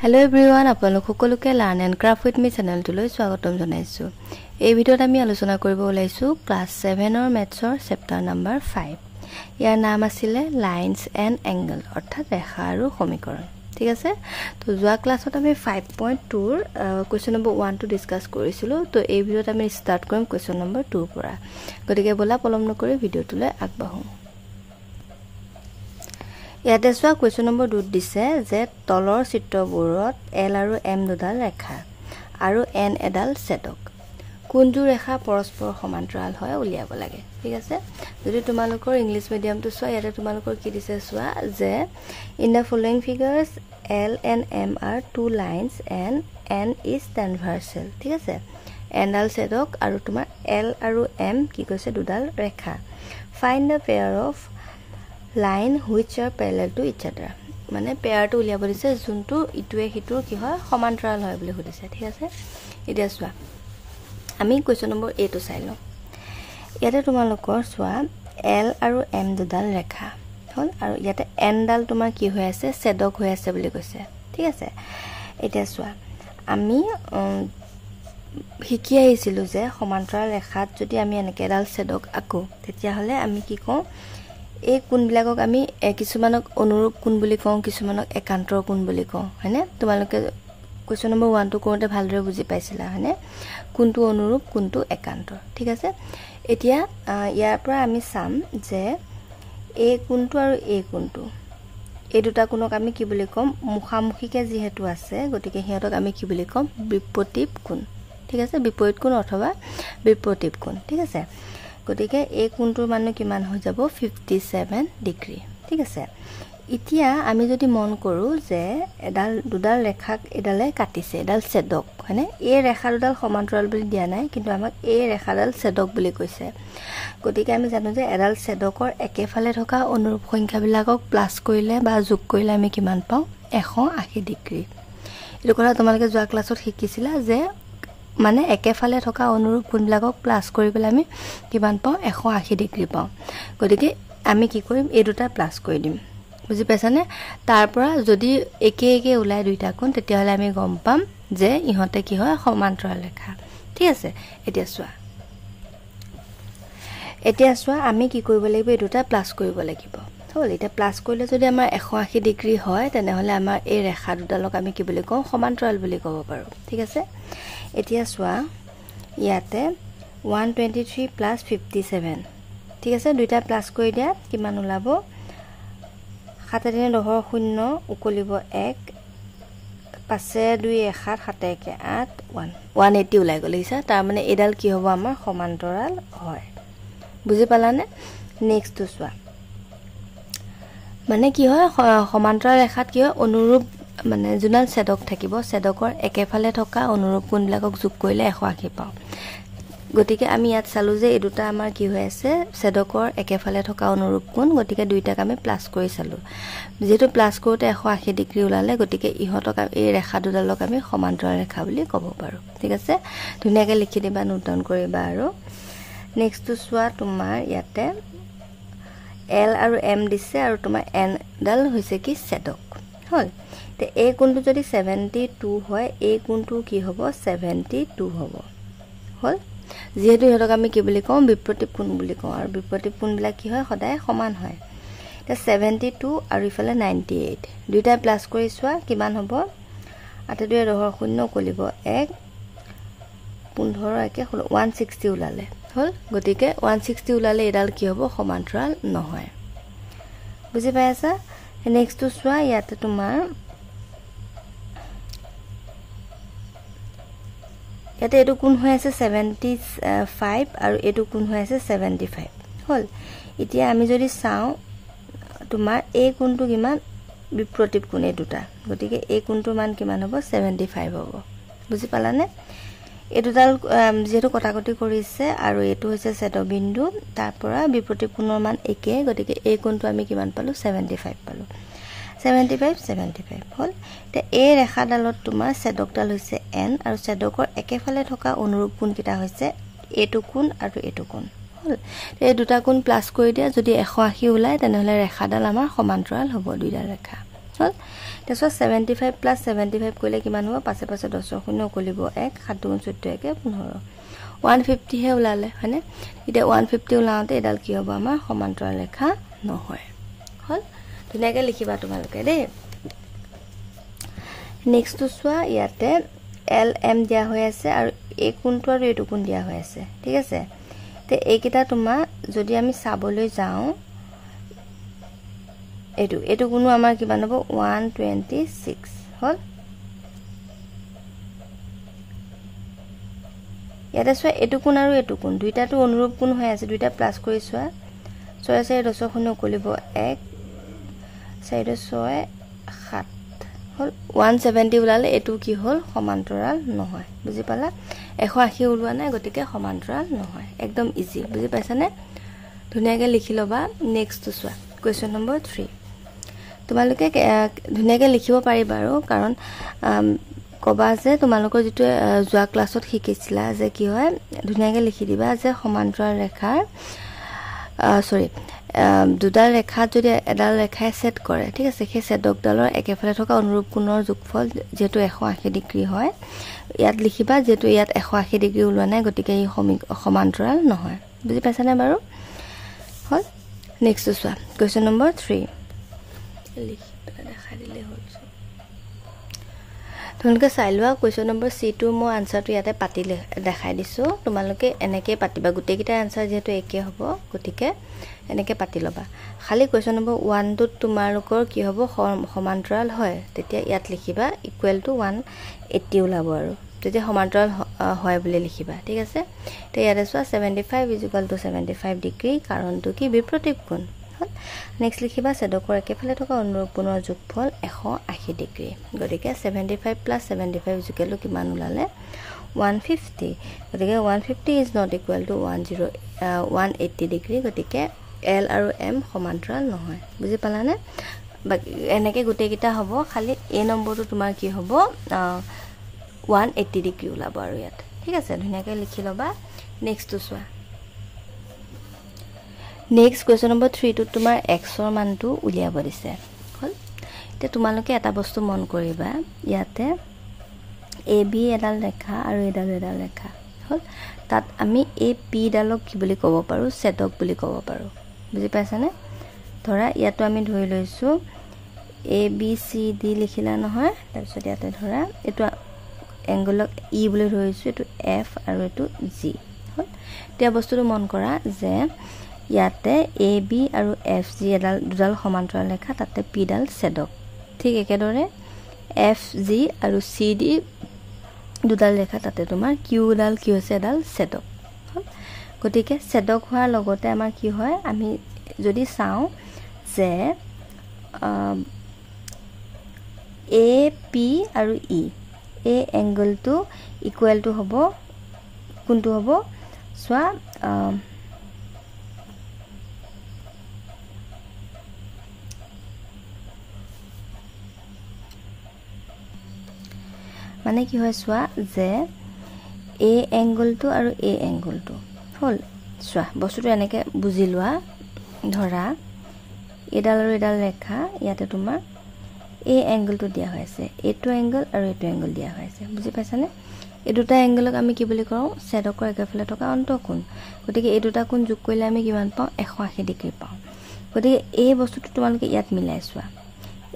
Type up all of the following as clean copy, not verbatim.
Hello everyone, আপোনালোক সকলোকে Learn and Craft with me চেনেলটোলৈ স্বাগতম জনাইছো। এই ভিডিঅ'ত আমি আলোচনা কৰিব ওলাইছো ক্লাছ 7 ৰ মেথছৰ চেপ্টাৰ নম্বৰ 5। ইয়াৰ নাম আছিল লাইনস এণ্ড এংগল অৰ্থাৎ ৰেখা আৰু সমীকৰণ। ঠিক আছে? তো যোৱা ক্লাছত আমি 5.2 ৰ কোৱেশ্চন নম্বৰ 1 টো ডিসকাস কৰিছিলো। তো এই ভিডিঅ'ত আমি ষ্টাৰ্ট কৰিম কোৱেশ্চন নম্বৰ 2 পৰা। গতিকে বলা পলম নকৰি ভিডিঅ'টোলৈ আগবাঢ়ো। ইয়াতে সোয়া কোৱেশ্চন নম্বৰ 2 দিছে যে তলৰ চিত্ৰবোৰত L আৰু M দুডাল ৰেখা আৰু N এডাল ছেদক কোনটো ৰেখা পৰস্পৰ সমান্তৰাল হয় উলিয়াব লাগে। ঠিক আছে? যদি তোমালোকৰ ইংলিশ মিডিয়ামটো সোয়া ইয়াতে তোমালোকৰ কি দিছে সোয়া যে in the following figures L and M are two lines and N is transversal। ঠিক আছে? N ডাল ছেদক আৰু তোমাৰ L আৰু M কি কৈছে দুডাল ৰেখা। Find the pair of line which are parallel to each other। মানে পেয়াৰটো উলিয়াব দিছে যোনটো ইটোৱে হিটোৰ কি হয় সমান্তৰাল হয় বুলি সুধিছে। ঠিক আছে? এতিয়া সোয়া আমি কোৱেশ্চন নম্বৰ 8 টো চাই লওঁ। ইয়াতে তোমালোকৰ সোয়া L আৰু M দুডাল ৰেখা হল আৰু ইয়াতে N ডাল তোমাৰ কি হৈ আছে ছেদক হৈ আছে বুলি কৈছে। ঠিক আছে? এতিয়া সোয়া আমি শিকি আহিছিলো যে সমান্তৰাল ৰেখাত যদি আমি এনেকে এডাল ছেদক আকো তেতিয়া হলে আমি কি কওঁ এই কোণবিলাকক আমি কিছুমানক অনুৰূপ কোণ বুলি কওঁ কিছুমানক একান্তৰ কোণ বুলি কওঁ হয়নে তোমালোকে কোৱেশ্চন নম্বৰ 1 টো কৰোতে ভালদৰে বুজি পাইছিলা হয়নে কোনটো অনুৰূপ কোনটো একান্তৰ। ঠিক আছে? এতিয়া ইয়াৰ পৰা আমি চাম যে এই কোণটো আৰু এই কোণটো এই দুটা কোণক আমি কি বুলি কম মুখামুখিকে যেহেতু আছে গতিকে হিয়তক আমি কি বুলি কম বিপৰীত কোণ। ঠিক আছে? বিপৰীত কোণ অথবা বিপৰীত কোণ। ঠিক আছে? গতিকে এই কোণটোৰ মান কিমান হৈ যাব 57 ডিগ্ৰী। ঠিক আছে? এতিয়া আমি যদি মন কৰো যে দুডাল ৰেখাক এডালে কাটিছে এডাল ছেদক হয়নে এই ৰেখা দুডাল সমান্তৰাল বুলি দিয়া নাই কিন্তু আমাক এই ৰেখাডাল ছেদক বুলি কৈছে। গতিকে আমি জানো যে এডাল ছেদকৰ একেফালে থকা অনুৰূপ সংখ্যাবিলাকক প্লাস কৰিলে বা যোগ কৰিলে আমি কিমান পাওঁ 180 ডিগ্ৰী। এই কথা তোমালোকে যোৱা ক্লাছত শিকিছিলা যে মানে একেফালে থকা অনুৰূপ কোণবিলাকক প্লাস কৰি পেলাই আমি কিমান পাওঁ 180 ডিগ্ৰী পাওঁ। গতিকে আমি কি কৰিম এই দুটা প্লাস কৰি দিম। বুজি পাইছানে? তাৰ পৰা যদি একে একে ওলাই দুইটা কোণ তেতিয়া হলে আমি গম পাম যে ইহতে কি হয় সমান্তৰাল ৰেখা। ঠিক আছে? এতিয়া সোয়া আমি কি কৰিব লাগিব এই দুটা প্লাস কৰিব লাগিব। হল এটা প্লাস কৰিলে যদি আমাৰ 180 ডিগ্ৰী হয় তেনেহলে আমাৰ এই ৰেখা দুডালক আমি কি বুলি কওঁ সমান্তৰাল বুলি ক'ব পাৰো। ঠিক আছে? এতিয়া সোয়া ইয়াতে 123 plus 57। ঠিক আছে? দুইটা প্লাস কৰি দিয়া কিমান ওলাব 7 3 10 0 উকলিব 1 5 2 1 7 7 1 8 180 ওলাই গলে হিসা তাৰ মানে এডাল কি হ'ব আমাৰ সমান্তৰাল হয়। বুজি পালানে? নেক্সট তো সোয়া মানে কি হয় সমান্তৰাল ৰেখাত কি হয় অনুৰূপ মানে জুনাল ছেদক থাকিব ছেদকৰ একেফালে থকা অনুৰূপ কোণবিলাকক যোগ কৰিলে 180 পাওঁ। গতিকে আমি ইয়াত চালু যে এই দুটা আমাৰ কি হৈ আছে ছেদকৰ একেফালে থকা অনুৰূপ কোণ গতিকে দুইটাক আমি প্লাস কৰি চালু যেহেতু প্লাস কৰোতে 180 ডিগ্ৰী ওলালে গতিকে ইহতক এই ৰেখা দুডালক আমি সমান্তৰাল ৰেখা বুলি ক'ব পাৰো। ঠিক আছে? ধুনীয়াকৈ লিখি দিবা নোট ডাউন কৰিবা আৰু নেক্সট তো সোয়া তোমাৰ ইয়াতে L আৰু M দিছে আৰু তোমাৰ N ডাল হৈছে কি ছেদক হল। তে এই কোণটো যদি 72 হয় এই কোণটো কি হ'ব 72 হ'ব হল। যেহেতু ইহতক আমি কি বুলি কওঁ বিপৰীত কোণ বুলি কওঁ আৰু বিপৰীত কোণবিলাক কি হয় সদায় সমান হয়। তে 72 আৰু ইফালে 98 দুইটা প্লাস কৰি সোয়া কিমান হ'ব 8 2 10 0 কলিব 1 15 1 160 ওলালে হল। গতিকে 160 ওলালে এডাল কি হ'ব সমান্তৰাল নহয়। বুজি পাইছা? নেক্সট তো সোয়া ইয়াতে তোমাৰ ইয়াতে এটো কোণ হৈ আছে 75 আৰু এটো কোণ হৈ আছে 75 হল। এতিয়া আমি যদি চাও তোমাৰ এই কোণটো কিমান বিপৰীত কোণ এই দুটা গতিকে এই কোণটোৰ মান কিমান হ'ব 75 হ'ব। বুজি পালানে? এই দুডাল যেহেতু কটাকটি কৰিছে আৰু এটো হৈছে ছেদবিন্দু তাৰ পৰা বিপৰীত কোণৰ মান একে গতিকে এই কোণটো আমি কিমান পালো 75 পালো 75 হল। তে এই ৰেখাডালত তোমাৰ ছেদকডাল হৈছে N আৰু ছেদকৰ একেফালে থকা অনুৰূপ কোণ কিটা হৈছে এটো কোণ আৰু এটো কোণ হল। এই দুটা কোণ প্লাস কৰি দিয়া যদি 180 ওলায় তেনেহলে ৰেখাডাল আমাৰ সমান্তৰাল হ'ব দুইটা ৰেখা হল। তেছো 75 প্লাস 75 কইলে কিমান হ'ব 5 5 10 শূন্য কলিব 1 7 2 14 1 15 150 হে ওলালে হয়নে এটা 150 ওলাওতে এডাল কি হ'ব আমাৰ সমান্তৰাল ৰেখা নহয় হল ধুনিয়াকে লিখিবা তোমালোকে দেই নেক্সট টু সোৱা ইয়াতে এল এম দিয়া হৈ আছে আৰু এই কোণটো আৰু এইটো কোণ দিয়া হৈ আছে ঠিক আছে তে এইকেইটা তোমাৰ যদি আমি চাবলৈ যাওঁ এটো কোনো আমাৰ কিমান হ'ব 126 হল ইয়াতে সোৱা এটো কোণ আৰু এটো কোণ দুইটাটো অনুৰূপ কোণ হৈ আছে দুইটা প্লাস কৰি সোৱা 6 4 10 শূন্য কলিব 1 4 6 7 হল 170 ওলালে এটো কি হল সমান্তৰাল নহয় বুজি পালা 180 ওলোৱা নাই গতিকে সমান্তৰাল নহয় একদম ইজি বুজি পাইছানে ধুনিয়াকে লিখি লবা নেক্সট সোৱা কোৱেশ্চন নম্বৰ 3 তোমালোকে ধুনিয়াকে লিখিব পাৰিবা আৰু কাৰণ কবা যে তোমালোকৰ যেটো জুৱা ক্লাছত শিকিছিলা যে কি হয় ধুনিয়াকে লিখি দিবা যে সমান্তৰাল ৰেখাৰ দুডাল ৰেখা যদি এডাল ৰেখাই সেট কৰে ঠিক আছে সেই সেটকডালৰ একেফালে থকা অনুৰূপ কোণৰ যোগফল যেটো 180 ডিগ্ৰী হয় ইয়াত লিখিবা যেটো ইয়াত 180 ডিগ্ৰী ওলোৱা নাই গতিকে এই সমান্তৰাল নহয় বুজি পাইছানে বাৰু হল নেক্সট সোৱা কোৱেশ্চন নম্বৰ 3 লিখি দেখাই দিলে হ'ল তোমালোকে চাই লোৱা কোৱেশ্চন নম্বৰ C2 মই আনসাৰটো ইয়াতে পাতিলে দেখাই দিছো তোমালোকে এনেকৈ পাতিবা গুটেকিটা আনসাৰ যেহেতু একে হ'ব গতিকে এনেকৈ পাতি লবা খালি কোৱেশ্চন নম্বৰ 1 টোত তোমালোকৰ কি হ'ব সমান্তৰাল হয় তেতিয়া ইয়াত লিখিবা ইকুৱেল টু 180 ওলাব আৰু তেতিয়া সমান্তৰাল হয় বুলি লিখিবা ঠিক আছে তে ইয়াতে সোৱা 75 75 ডিগ্ৰী কাৰণটো কি বিপৰীত কোণ নেক্সট লিখিবা সেদকৰ একেফালে থকা অনুৰূপ কোণৰ যোগফল 180 ডিগ্ৰী গতিকে 75 প্লাস 75 ইকুৱেল কিমান ওলালে 150 গতিকে 150 is not equal to 180 degree গতিকে L আৰু M সমান্তৰাল নহয় বুজি পালানে এনেকৈ গুটেকিটা হ'ব খালি এই নম্বৰটো তোমাৰ কি হ'ব 180 ডিগ্ৰী ওলাব আৰু ইয়াত ঠিক আছে ধুনিয়াকে লিখি লবা নেক্সট সোৱা নেক্সট কোৱেশ্চন নম্বৰ 3 টো তোমাৰ x ৰ মানটো উলিয়াব দিছে হল তে তোমালোকে এটা বস্তু মন কৰিবা ইয়াতে AB এডাল ৰেখা আৰু এডাল ৰেখা হল তাত আমি এই P ডালক কি বুলি ক'ব পাৰো সেটক বুলি ক'ব পাৰো বুজি পাইছানে ধৰা ইয়াতো আমি ধৰি লৈছো ABCD লিখিলা নহয় তাৰ পিছত ইয়াতে ধৰা এটো এংগলক E বুলি ধৰিছো এটো F আৰু এটো G হল তে বস্তুটো মন কৰা যে ইয়াতে AB আৰু FG এডাল দুডাল সমান্তৰাল ৰেখা তাতে P ডাল সেদক ঠিক একেদৰে FG আৰু CD দুডাল ৰেখা তাতে তোমাৰ Q ডাল কি হৈছে এডাল সেদক গতিকে সেদক হোৱাৰ লগতে আমাৰ কি হয় আমি যদি চাও যে AP আৰু E এই এংগলটো ইকুৱেল টু হ'ব কোনটো হ'ব সোৱা মানে কি হয় সোৱা যে এই এংগলটো আৰু এই এংগলটো হল সোৱা বস্তুটো এনেকে বুজি লোৱা ধৰা এডাল আৰু এডাল ৰেখা ইয়াতে তোমাৰ এই এংগলটো দিয়া হৈছে এটো এংগল আৰু এটো এংগল দিয়া হৈছে বুজি পাইছানে এই দুটা এংগলক আমি কি বুলি কওঁ সেদকৰ একেফালে থকা অন্তঃকোণ গতিকে এই দুটা কোণ যোগ কৰিলে আমি কিমান পাওঁ 180 ডিগ্ৰী পাওঁ গতিকে এই বস্তুটো তোমালোকে ইয়াত মিলাই সোৱা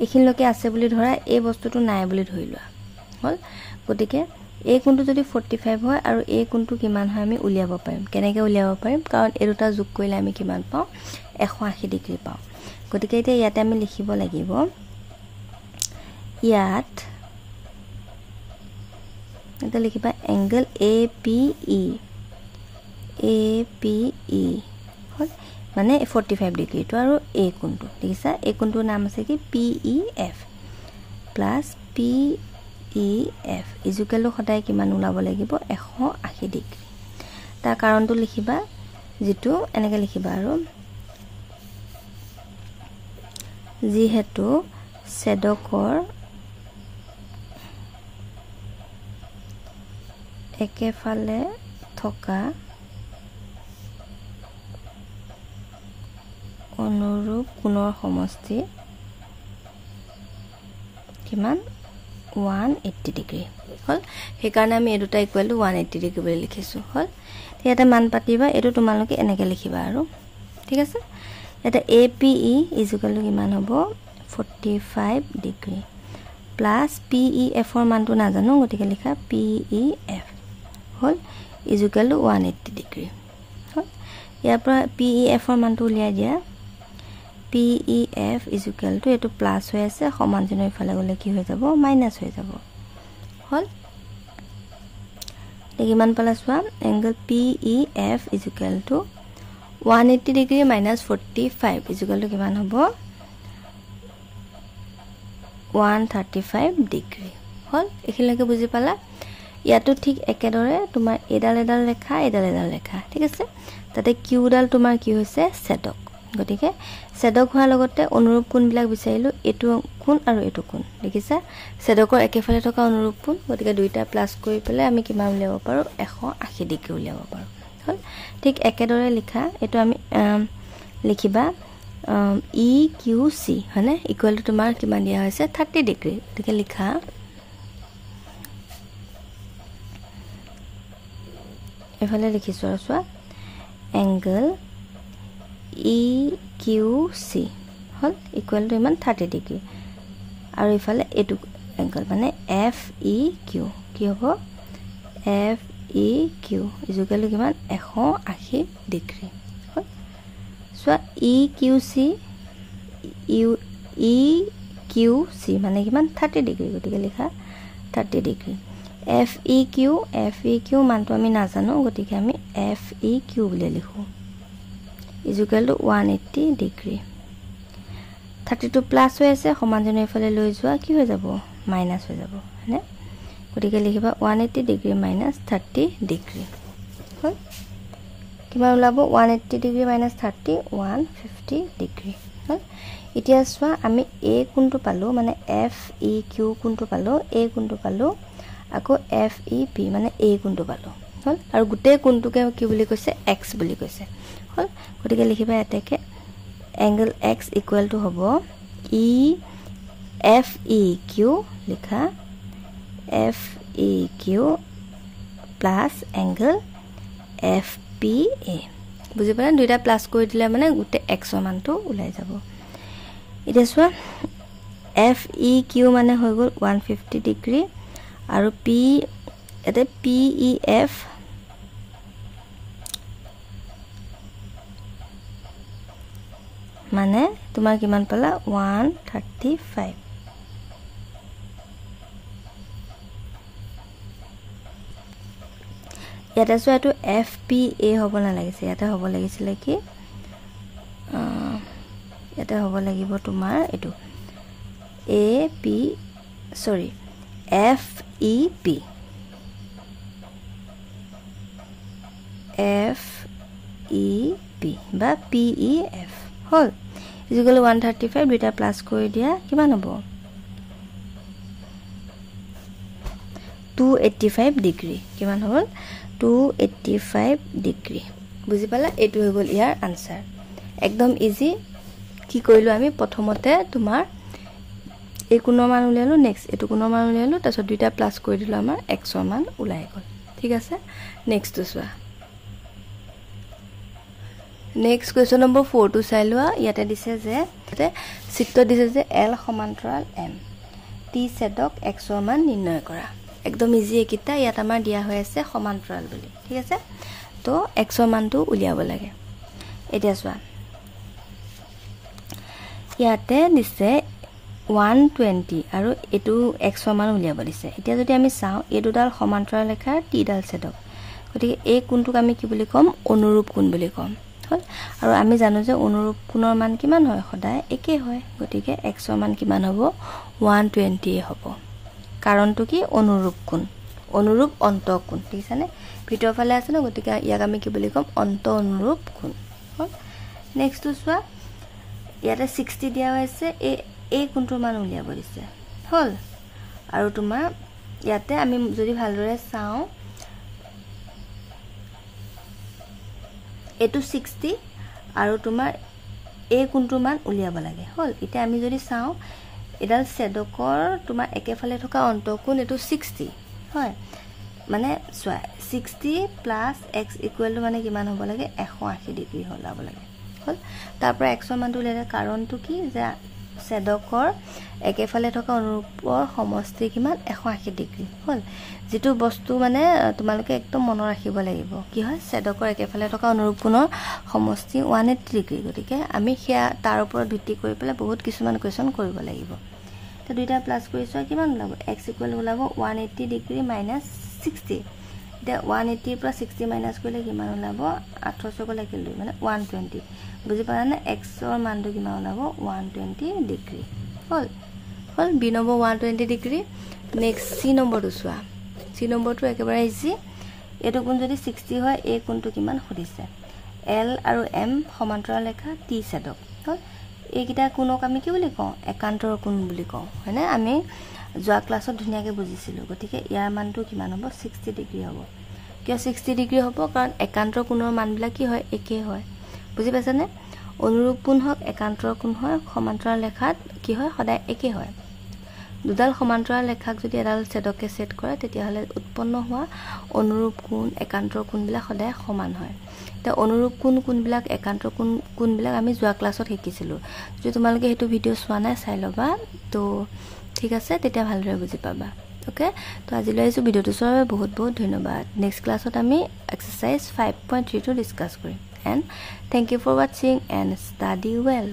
এইখিনিলৈকে আছে বুলি ধৰা এই বস্তুটো নাই বুলি ধৰি লোৱা হল গতিকে এই কোণটো যদি 45 হয় আৰু এই কোণটো কিমান হয় আমি উলিয়াব পাৰিম কেনেকৈ উলিয়াব পাৰিম কাৰণ এই দুটা যোগ কৰিলে আমি কিমান পাওঁ 180 ডিগ্ৰী পাওঁ গতিকে এতিয়া ইয়াতে আমি লিখিব লাগিব ইয়াত এটা লিখিবা এংগল APE হল মানে 45 ডিগ্ৰী তো আৰু এই কোণটো দেখিছা এই কোণটোৰ নাম আছে কি PEF প্লাস PEF ইজুকেলো সদায় কিমান ওলাব লাগিব 180 ডিগ্ৰী তাৰ কাৰণটো লিখিবা যেটো এনেকৈ লিখিবা আৰু যিহেতু সেদকৰ একেফালে থকা অনুৰূপ কোণৰ সমষ্টি কিমান 180 ডিগ্ৰী হল সেইকাৰণে আমি এই দুটা ইকুৱেল টু 180 ডিগ্ৰী বুলি লিখিছো হল ইয়াতে মান পাতিবা এটো তোমালোকে এনেকে লিখিবা আৰু ঠিক আছে এটা APE is equal to কিমান হ'ব 45 ডিগ্ৰী প্লাস PEF ৰ মানটো নাজানো গতিকে লিখা PEF হল is equal to 180 ডিগ্ৰী হল ইয়াৰ পৰা PEF ৰ মানটো উলিয়াই দিয়া PEF is equal to এটো প্লাস হৈ আছে সমান চিহ্ন ইফালে গলে কি হৈ যাব মাইনাস হৈ যাব হল কিমান পালা চোৱা angle PEF is equal to 180 degree minus 45 is equal to কিমান হ'ব 135 degree হল এখিলৈকে বুজি পালা ইয়াতো ঠিক একেদৰে তোমাৰ এডাল লেখা ঠিক আছে তাতে কিউ ডাল তোমাৰ কি হৈছে সেদক গতিকে সেদক হোৱাৰ লগতে অনুৰূপ কোণ বিলাক বিচাৰিলো এটো কোণ আৰু এটো কোণ দেখিছা সেদকৰ একেফালে থকা অনুৰূপ কোণ গতিকে দুইটা প্লাস কৰি পেলে আমি কিমান উলিয়াব পাৰো 180 ডিগ্ৰী উলিয়াব পাৰো হল ঠিক একেদৰে লিখা এটো আমি লিখিবা EQC হনে ইকুৱেল টু তোমাৰ কিমান দিয়া হৈছে 30 ডিগ্ৰী গতিকে লিখা এফালে লিখিছো আৰু চোৱা angle EQC hall equal to ইমান 30 ডিগ্ৰী আৰু ইফালে এটো এংগল মানে FEQ কি হ'ব FEQ is equal to কিমান 180 ডিগ্ৰী হল সো EQC মানে কিমান 30 ডিগ্ৰী গতিকে লিখা 30 ডিগ্ৰী FEQ মানটো আমি নাজানো গতিকে আমি FEQ বুলি লিখো is equal to 180 degree 32 plus হৈ আছে সমান চিহ্ন ইফালে লৈ যোৱা কি হৈ যাব মাইনাস হৈ যাব হয়নে গতিকে লিখিবা 180 ডিগ্ৰী মাইনাস 30 ডিগ্ৰী হল কিমান ওলাব 180 ডিগ্ৰী মাইনাস 30 150 ডিগ্ৰী হল এতিয়া চোৱা আমি A কোণটো পালো মানে FEQ কোণটো পালো A কোণটো পালো আকৌ FEP মানে A কোণটো পালো হল আৰু গোটেই কোণটোকে কি বুলি কৈছে X বুলি কৈছে হল গতিকে লিখিবা এতেকে angle X equal to হ'ব FEQ লিখা FEQ plus angle FPA বুজি পালা দুইটা প্লাস কৰি দিলে মানে গোটে x মানটো ওলাই যাব এতিয়া চোৱা FEQ মানে হৈ গল 150 ডিগ্ৰী আৰু এতে PEF মানে তোমাৰ কিমান পালা 135 ইয়াতে সো এটো FPA হ'ব না লাগিছে ইয়াতে হ'ব লাগিছিল কি ইয়াতে হ'ব লাগিব তোমাৰ এটো FEP বা PEF হল is equal to 135 দুইটা প্লাস কৰি দিয়া কিমান হ'ব 285 ডিগ্ৰী কিমান হ'ল 285 ডিগ্ৰী বুজি পালা এটো হৈ গল ইয়াৰ আনসাৰ একদম ইজি কি কৰিলো আমি প্ৰথমতে তোমাৰ এই কোণৰ মান উলিয়ালো নেক্সট এটো কোণৰ মান উলিয়ালো তাৰছত দুইটা প্লাস কৰি দিলো আমাৰ x ৰ মান ওলাই গল ঠিক আছে নেক্সট চোৱা নেক্সট কোৱেশ্চন নম্বৰ 4 টু চাই লোৱা ইয়াতে দিছে যে চিত্ৰ দিছে যে L সমান্তৰাল M T ছেদক x ৰ মান নিৰ্ণয় কৰা একদম ইজি একিটা ইয়াত আমাৰ দিয়া হৈ আছে সমান্তৰাল বুলি ঠিক আছে তো x ৰ মানটো উলিয়াব লাগে এতিয়া চোৱা ইয়াতে দিছে 120 আৰু এটো x ৰ মান উলিয়াব দিছে এতিয়া যদি আমি চাও এই দুডাল সমান্তৰাল ৰেখাৰ T ডাল ছেদক গতিকে এই কোণটোক আমি কি বুলি কম অনুৰূপ কোণ বুলি কম হল আৰু আমি জানো যে অনুৰূপ কোণৰ মান কিমান হয় সদায় একে হয় গতিকে x ৰ মান কিমান হ'ব 120 হ'ব কাৰণটো কি অনুৰূপ কোণ অনুৰূপ অন্তঃকোণ ঠিক আছে নে ভিতৰ ফালে আছে ন গতিকে ইয়াক আমি কি বুলি কম অন্ত অনুৰূপ কোণ হল নেক্সট টু চোৱা ইয়াতে 60 দিয়া হৈছে এই কোণটোৰ মান উলিয়াব দিছে হল আৰু তোমাৰ ইয়াতে আমি যদি ভালদৰে চাও এটো 60 আৰু তোমাৰ এই কোণটোৰ মান উলিয়াব লাগে হল এতিয়া আমি যদি চাও এডাল ছেদকৰ তোমাৰ একেফালে থকা অন্তঃকোণ এটো 60 হয় মানে 60 প্লাস x ইকুৱেল টু মানে কিমান হ'ব লাগে 180 ডিগ্ৰী হলাব লাগে হল তাৰ পৰা x ৰ মানটো লেলে কাৰণটো কি যে ছেদকৰ একেফালে থকা অনুৰূপৰ সমষ্টি কিমান 180 ডিগ্ৰী হল যেটো বস্তু মানে তোমালোকে একদম মন ৰাখিব লাগিব কি হয় ছেদকৰ একেফালে থকা অনুৰূপ কোণৰ সমষ্টি 180 ডিগ্ৰী গতিকে আমি হিয়া তাৰ ওপৰত ভিত্তি কৰি পেলে বহুত কিছুমান কোৱেশ্চন কৰিব লাগিব তো দুইটা প্লাস কৰিছো কিমান ওলাব x ইকুৱেল ওলাব 180 ডিগ্ৰী মাইনাস 60 দে 180 পৰা 60 মাইনাস কৰিলে কিমান ওলাব 1800 কলে কিলো মানে 120 বুজি পাৰা না x ৰ মানটো কিমান ওলাব 120 ডিগ্ৰী হল হল b number 120 degree next c নম্বৰটো চোৱা c নম্বৰটো একেবাৰে ইজি এটো কোণ যদি 60 হয় এই কোণটো কিমান হদিছে l আৰু m সমান্তৰাল ৰেখা t ছেদক হল এইকিটা কোণক আমি কি বুলি কওঁ একান্তৰ কোণ বুলি কওঁ হয়নে আমি যোৱা ক্লাছত ধুনিয়াকে বুজিছিলো গতিকে ইয়াৰ মানটো কিমান হ'ব 60 ডিগ্ৰী হ'ব কিয় 60 ডিগ্ৰী হ'ব কাৰণ একান্তৰ কোণৰ মানবিলাক কি হয় একে হয় বুজি পাইছানে অনুৰূপ কোণ হক একান্তৰ কোণ হয় সমান্তৰাল ৰেখাত কি হয় সদায় একে হয় দুডাল সমান্তৰাল ৰেখাক যদি এডাল ছেদকে ছেদ কৰে তেতিয়া হলে উৎপন্ন হোৱা অনুৰূপ কোণ একান্তৰ কোণবিলাক সদায় সমান হয় তে অনুৰূপ কোণবিলাক একান্তৰ কোণবিলাক আমি যোৱা ক্লাছত শিকিছিলো যদি তোমালোকে হেতু ভিডিও চোৱা নাই চাই লবা তো ঠিক আছে তেতিয়া ভালদৰে বুজি পাবা ওকে তো আজিলৈ এই ভিডিওটো চোৱাৰ বাবে বহুত বহুত ধন্যবাদ নেক্সট ক্লাছত আমি এক্সাৰসাইজ 5.3 টো ডিসকাস কৰিম and thank you for watching and study well